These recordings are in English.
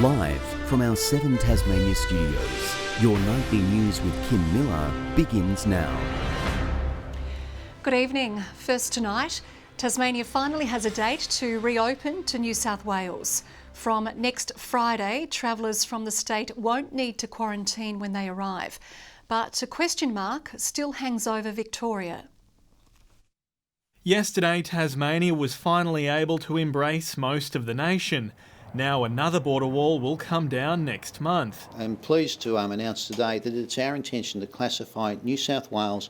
Live from our 7 Tasmania studios, your nightly news with Kim Miller begins now. Good evening. First tonight, Tasmania finally has a date to reopen to New South Wales. From next Friday, travellers from the state won't need to quarantine when they arrive. But a question mark still hangs over Victoria. Yesterday, Tasmania was finally able to embrace most of the nation. Now another border wall will come down next month. I'm pleased to announce today that it's our intention to classify New South Wales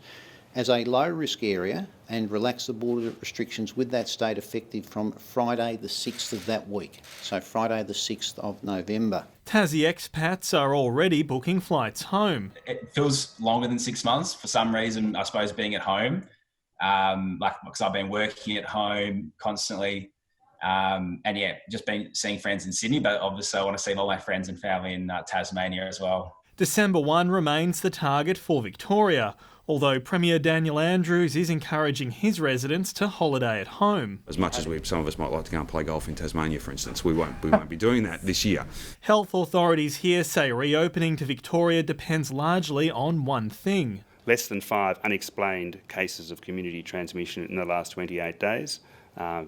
as a low-risk area and relax the border restrictions with that state effective from Friday the 6th of that week, so Friday the 6th of November. Tassie expats are already booking flights home. It feels longer than 6 months for some reason, I suppose, being at home, because I've been working at home constantly. Just been seeing friends in Sydney, but obviously I want to see all my friends and family in Tasmania as well. December 1 remains the target for Victoria, although Premier Daniel Andrews is encouraging his residents to holiday at home. As much as some of us might like to go and play golf in Tasmania, for instance, we won't be doing that this year. Health authorities here say reopening to Victoria depends largely on one thing. Less than 5 unexplained cases of community transmission in the last 28 days.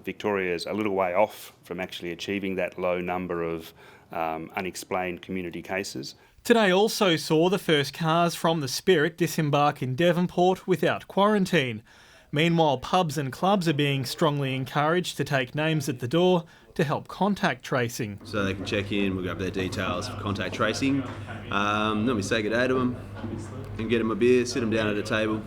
Victoria is a little way off from actually achieving that low number of unexplained community cases. Today also saw the first cars from the Spirit disembark in Devonport without quarantine. Meanwhile, pubs and clubs are being strongly encouraged to take names at the door to help contact tracing. So they can check in, we'll grab their details for contact tracing, then we say good day to them and get them a beer, sit them down at a table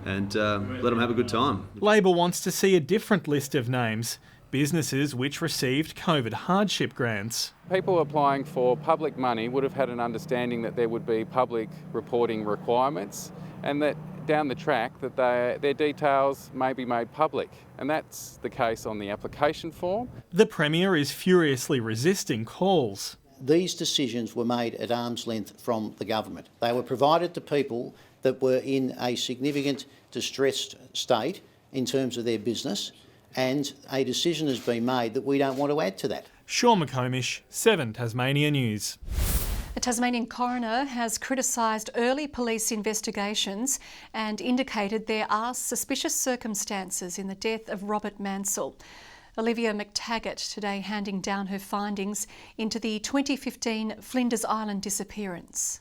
and let them have a good time. Labor wants to see a different list of names. Businesses which received COVID hardship grants. People applying for public money would have had an understanding that there would be public reporting requirements and that down the track that their details may be made public. And that's the case on the application form. The Premier is furiously resisting calls. These decisions were made at arm's length from the government. They were provided to people that were in a significant distressed state in terms of their business, and a decision has been made that we don't want to add to that. Sean McComish, 7 Tasmania News. A Tasmanian coroner has criticised early police investigations and indicated there are suspicious circumstances in the death of Robert Mansell. Olivia McTaggart today handing down her findings into the 2015 Flinders Island disappearance.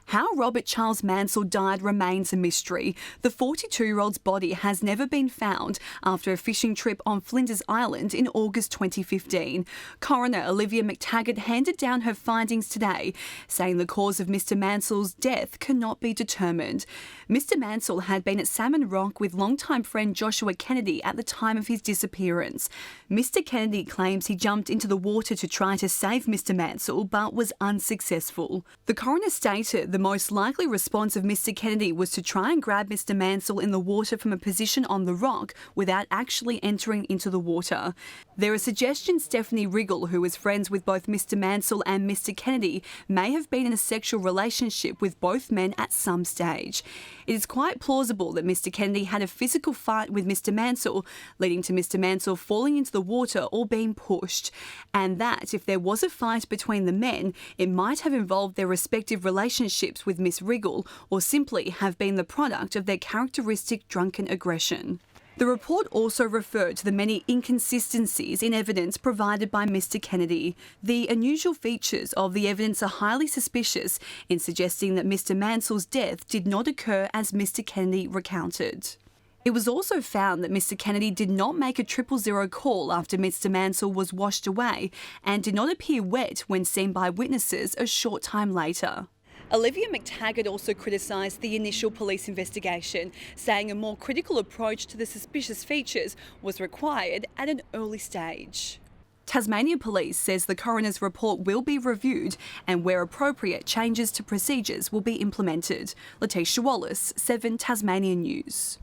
How Robert Charles Mansell died remains a mystery. The 42-year-old's body has never been found after a fishing trip on Flinders Island in August 2015. Coroner Olivia McTaggart handed down her findings today, saying the cause of Mr Mansell's death cannot be determined. Mr Mansell had been at Salmon Rock with longtime friend Joshua Kennedy at the time of his disappearance. Mr Kennedy claims he jumped into the water to try to save Mr Mansell but was unsuccessful. The coroner stated the most likely response of Mr Kennedy was to try and grab Mr Mansell in the water from a position on the rock without actually entering into the water. There are suggestions Stephanie Riggle, who is friends with both Mr Mansell and Mr Kennedy, may have been in a sexual relationship with both men at some stage. It is quite plausible that Mr Kennedy had a physical fight with Mr Mansell, leading to Mr Mansell falling into the water or being pushed, and that if there was a fight between the men, it might have involved their respective relationships with Miss Riggle or simply have been the product of their characteristic drunken aggression. The report also referred to the many inconsistencies in evidence provided by Mr Kennedy. The unusual features of the evidence are highly suspicious in suggesting that Mr Mansell's death did not occur as Mr Kennedy recounted. It was also found that Mr Kennedy did not make a 000 call after Mr Mansell was washed away and did not appear wet when seen by witnesses a short time later. Olivia McTaggart also criticised the initial police investigation, saying a more critical approach to the suspicious features was required at an early stage. Tasmania Police says the coroner's report will be reviewed and, where appropriate, changes to procedures will be implemented. Letitia Wallace, 7 Tasmania News.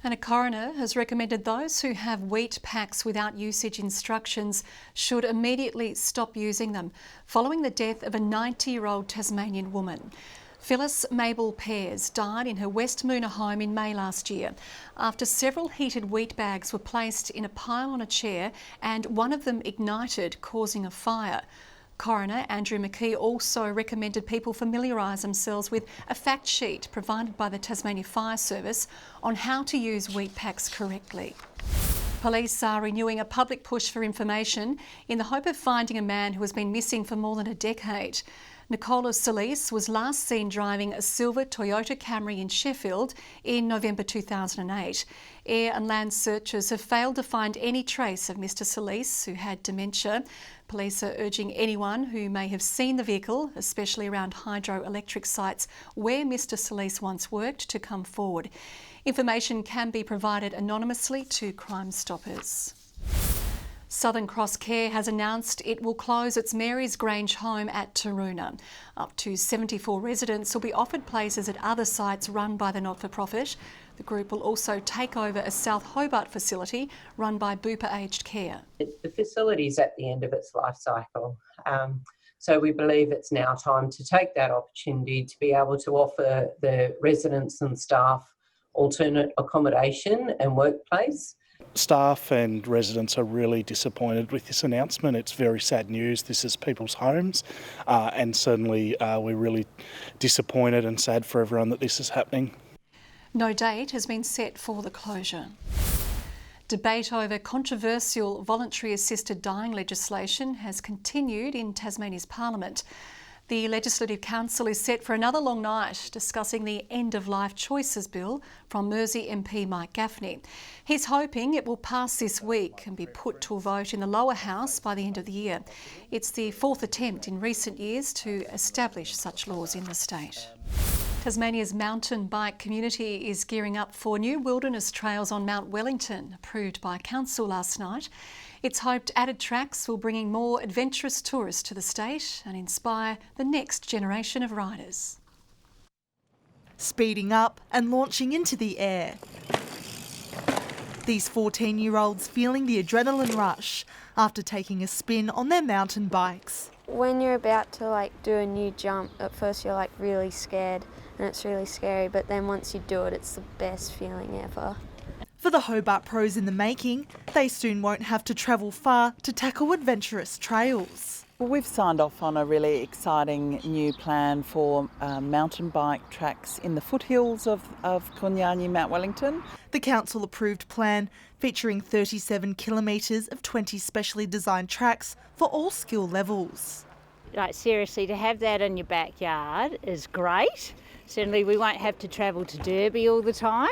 And a coroner has recommended those who have wheat packs without usage instructions should immediately stop using them, following the death of a 90-year-old Tasmanian woman. Phyllis Mabel Pears died in her West Moona home in May last year after several heated wheat bags were placed in a pile on a chair and one of them ignited, causing a fire. Coroner Andrew McKee also recommended people familiarise themselves with a fact sheet provided by the Tasmania Fire Service on how to use wheat packs correctly. Police are renewing a public push for information in the hope of finding a man who has been missing for more than a decade. Nicola Solis was last seen driving a silver Toyota Camry in Sheffield in November 2008. Air and land searchers have failed to find any trace of Mr Solis, who had dementia. Police are urging anyone who may have seen the vehicle, especially around hydroelectric sites where Mr Solis once worked, to come forward. Information can be provided anonymously to Crime Stoppers. Southern Cross Care has announced it will close its Mary's Grange home at Taroona. Up to 74 residents will be offered places at other sites run by the not-for-profit. The group will also take over a South Hobart facility run by Bupa Aged Care. The facility is at the end of its life cycle. So we believe it's now time to take that opportunity to be able to offer the residents and staff alternate accommodation and workplace. Staff and residents are really disappointed with this announcement. It's very sad news. This is people's homes, and certainly we're really disappointed and sad for everyone that this is happening. No date has been set for the closure. Debate over controversial voluntary assisted dying legislation has continued in Tasmania's Parliament. The Legislative Council is set for another long night discussing the End-of-Life Choices Bill from Mersey MP Mike Gaffney. He's hoping it will pass this week and be put to a vote in the lower house by the end of the year. It's the fourth attempt in recent years to establish such laws in the state. Tasmania's mountain bike community is gearing up for new wilderness trails on Mount Wellington, approved by Council last night. It's hoped added tracks will bring in more adventurous tourists to the state and inspire the next generation of riders. Speeding up and launching into the air. These 14-year-olds feeling the adrenaline rush after taking a spin on their mountain bikes. When you're about to do a new jump, at first you're really scared and it's really scary, but then once you do it, it's the best feeling ever. For the Hobart pros in the making, they soon won't have to travel far to tackle adventurous trails. Well, we've signed off on a really exciting new plan for mountain bike tracks in the foothills of Kunyanyi, Mount Wellington. The council-approved plan featuring 37 kilometres of 20 specially designed tracks for all skill levels. Seriously, to have that in your backyard is great. Certainly we won't have to travel to Derby all the time.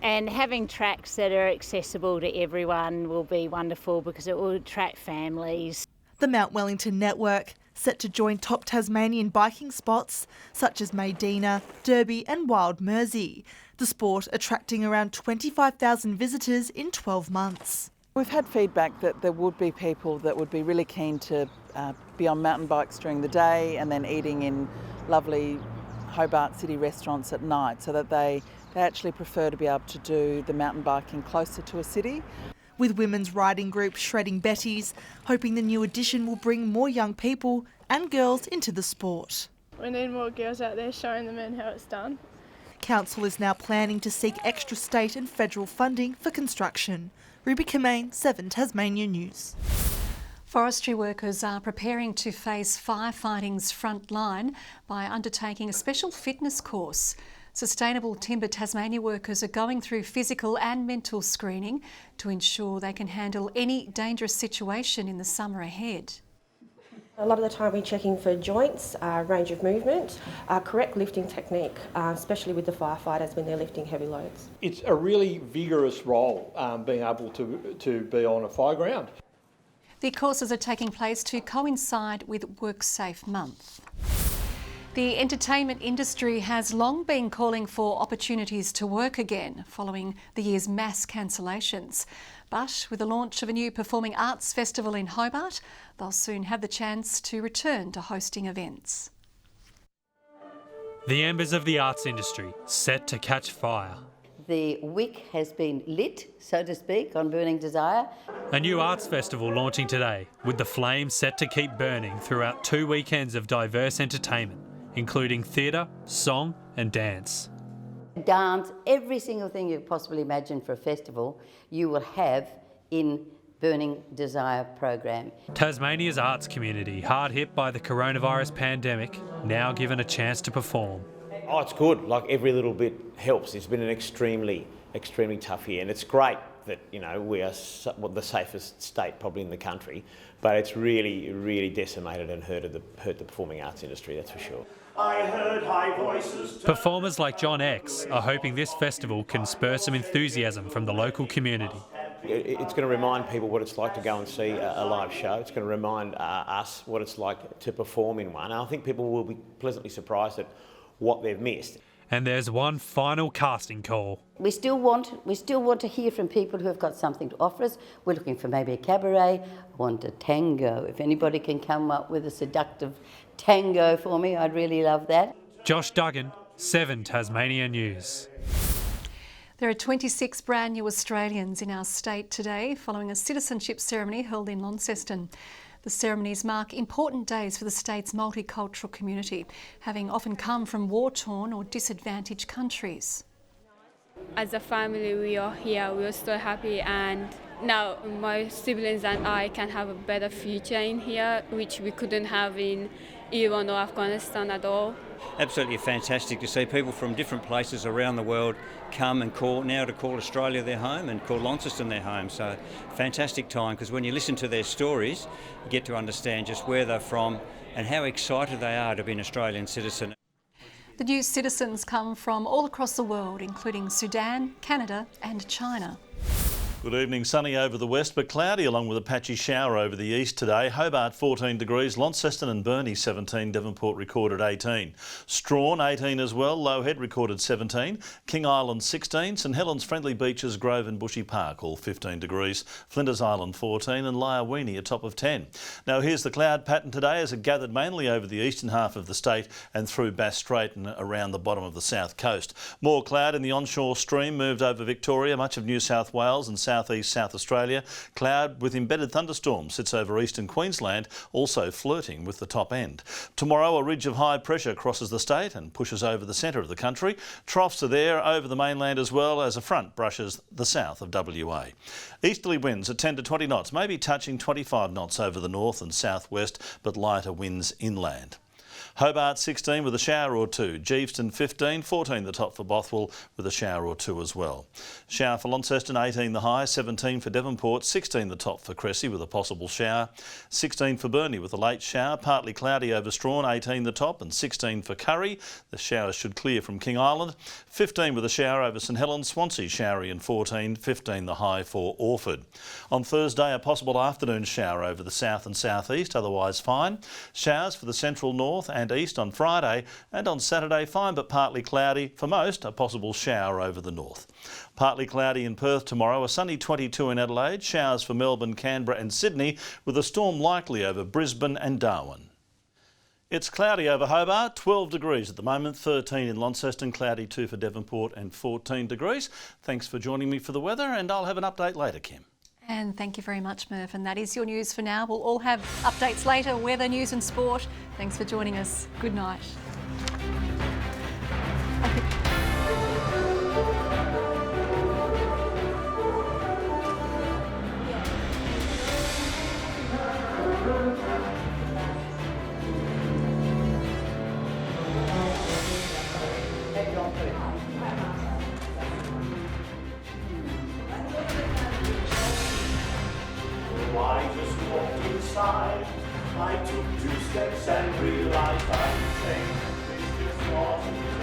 And having tracks that are accessible to everyone will be wonderful because it will attract families. The Mount Wellington network, set to join top Tasmanian biking spots such as Maydena, Derby and Wild Mersey. The sport attracting around 25,000 visitors in 12 months. We've had feedback that there would be people that would be really keen to be on mountain bikes during the day and then eating in lovely Hobart City restaurants at night, so that they actually prefer to be able to do the mountain biking closer to a city. With women's riding group Shredding Betties, hoping the new addition will bring more young people and girls into the sport. We need more girls out there showing the men how it's done. Council is now planning to seek extra state and federal funding for construction. Ruby Kamane, 7 Tasmania News. Forestry workers are preparing to face firefighting's front line by undertaking a special fitness course. Sustainable Timber Tasmania workers are going through physical and mental screening to ensure they can handle any dangerous situation in the summer ahead. A lot of the time we're checking for joints, range of movement, correct lifting technique, especially with the firefighters when they're lifting heavy loads. It's a really vigorous role, being able to be on a fire ground. The courses are taking place to coincide with WorkSafe Month. The entertainment industry has long been calling for opportunities to work again following the year's mass cancellations. But with the launch of a new performing arts festival in Hobart, they'll soon have the chance to return to hosting events. The embers of the arts industry set to catch fire. The wick has been lit, so to speak, on Burning Desire. A new arts festival launching today, with the flame set to keep burning throughout 2 weekends of diverse entertainment. including theatre, song and dance. Dance, every single thing you could possibly imagine for a festival, you will have in Burning Desire program. Tasmania's arts community, hard hit by the coronavirus pandemic, now given a chance to perform. Oh, it's good. Like, every little bit helps. It's been an extremely tough year, and it's great that, you know, we are the safest state probably in the country, but it's really decimated and hurt the performing arts industry, that's for sure. I heard high voices. Performers like John X are hoping this festival can spur some enthusiasm from the local community. It's going to remind people what it's like to go and see a live show. It's going to remind us what it's like to perform in one. I think people will be pleasantly surprised at what they've missed. And there's one final casting call. We still want to hear from people who have got something to offer us. We're looking for maybe a cabaret. I want a tango. If anybody can come up with a seductive tango for me, I'd really love that. Josh Duggan, 7 Tasmania News. There are 26 brand new Australians in our state today following a citizenship ceremony held in Launceston. The ceremonies mark important days for the state's multicultural community, having often come from war-torn or disadvantaged countries. As a family, we are here, we are so happy, and now my siblings and I can have a better future in here, which we couldn't have in Iran or Afghanistan at all. Absolutely fantastic to see people from different places around the world come and call Australia their home and call Launceston their home. So fantastic time, because when you listen to their stories, you get to understand just where they're from and how excited they are to be an Australian citizen. The new citizens come from all across the world, including Sudan, Canada and China. Good evening. Sunny over the west, but cloudy along with a patchy shower over the east today. Hobart 14 degrees, Launceston and Burnie 17, Devonport recorded 18. Strawn 18 as well, Lowhead recorded 17, King Island 16, St Helens, Friendly Beaches, Grove and Bushy Park all 15 degrees, Flinders Island 14 and Lyawini a top of 10. Now here's the cloud pattern today as it gathered mainly over the eastern half of the state and through Bass Strait and around the bottom of the south coast. More cloud in the onshore stream moved over Victoria, much of New South Wales and southeast South Australia. Cloud with embedded thunderstorms sits over eastern Queensland, also flirting with the top end. Tomorrow a ridge of high pressure crosses the state and pushes over the centre of the country. Troughs are there over the mainland as well as a front brushes the south of WA. Easterly winds at 10 to 20 knots, maybe touching 25 knots over the north and southwest, but lighter winds inland. Hobart 16 with a shower or two, Geeveston 15, 14 the top for Bothwell with a shower or two as well. Shower for Launceston 18 the high, 17 for Devonport, 16 the top for Cressy with a possible shower, 16 for Burnie with a late shower, partly cloudy over Strawn, 18 the top and 16 for Curry. The showers should clear from King Island, 15 with a shower over St Helens, Swansea showery and 14, 15 the high for Orford. On Thursday a possible afternoon shower over the south and southeast, otherwise fine. Showers for the central north and east on Friday, and on Saturday fine but partly cloudy, for most a possible shower over the north. Partly cloudy in Perth tomorrow, a sunny 22 in Adelaide, showers for Melbourne, Canberra and Sydney with a storm likely over Brisbane and Darwin. It's cloudy over Hobart, 12 degrees at the moment, 13 in Launceston, cloudy 2 for Devonport and 14 degrees. Thanks for joining me for the weather, and I'll have an update later, Kim. And thank you very much, Murph. And that is your news for now. We'll all have updates later, weather, news and sport. Thanks for joining us. Good night. I just walked inside, I took 2 steps and realised I was saying this just wasn't